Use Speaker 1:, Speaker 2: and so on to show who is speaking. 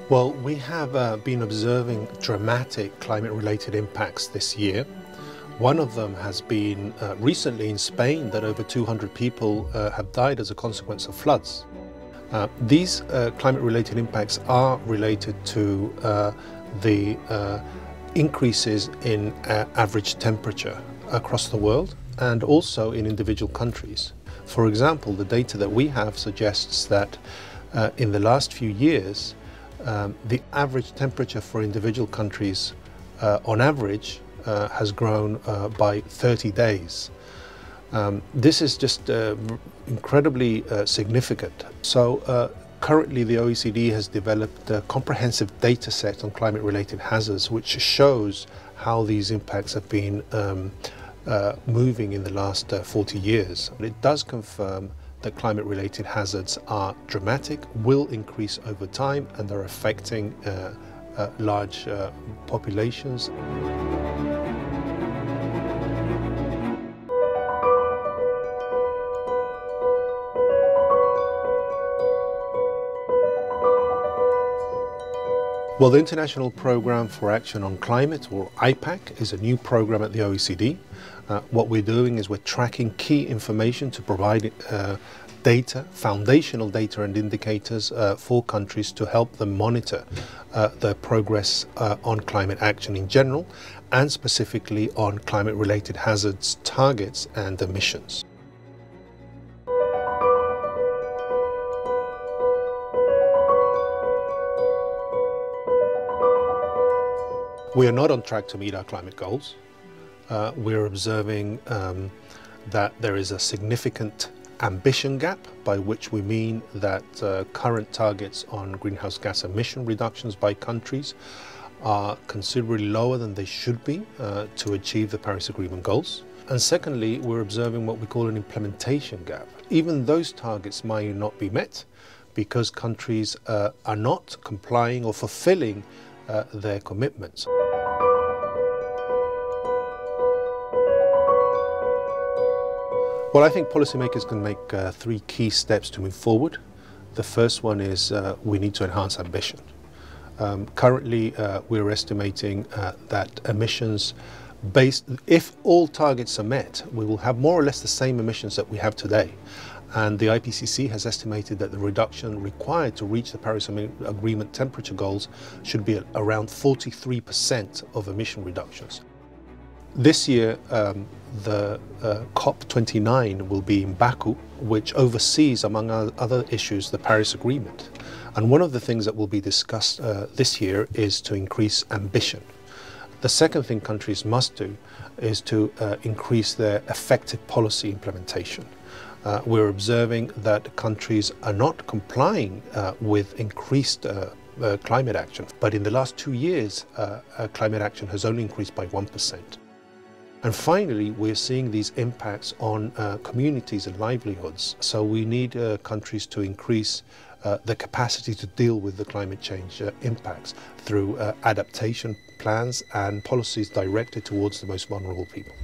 Speaker 1: Well, we have been observing dramatic climate-related impacts this year. One of them has been recently in Spain, that over 200 people have died as a consequence of floods. These climate-related impacts are related to the increases in average temperature across the world and also in individual countries. For example, the data that we have suggests that in the last few years, the average temperature for individual countries on average has grown by 30 days. This is just incredibly significant. So currently the OECD has developed a comprehensive data set on climate-related hazards, which shows how these impacts have been moving in the last 40 years. It does confirm that climate-related hazards are dramatic, will increase over time, and are affecting large populations. Well, the International Programme for Action on Climate, or IPAC, is a new program at the OECD. What we're doing is we're tracking key information to provide data, foundational data and indicators for countries to help them monitor their progress on climate action in general, and specifically on climate-related hazards, targets and emissions. We are not on track to meet our climate goals. We're observing that there is a significant ambition gap, by which we mean that current targets on greenhouse gas emission reductions by countries are considerably lower than they should be to achieve the Paris Agreement goals. And secondly, we're observing what we call an implementation gap. Even those targets might not be met because countries are not complying or fulfilling their commitments. Well, I think policymakers can make three key steps to move forward. The first one is we need to enhance ambition. Currently, we're estimating that emissions if all targets are met, we will have more or less the same emissions that we have today. And the IPCC has estimated that the reduction required to reach the Paris Agreement temperature goals should be at around 43% of emission reductions. This year, the COP29 will be in Baku, which oversees, among other issues, the Paris Agreement. And one of the things that will be discussed this year is to increase ambition. The second thing countries must do is to increase their effective policy implementation. We're observing that countries are not complying with increased climate action, but in the last 2 years, climate action has only increased by 1%. And finally, we're seeing these impacts on communities and livelihoods. So we need countries to increase the capacity to deal with the climate change impacts through adaptation plans and policies directed towards the most vulnerable people.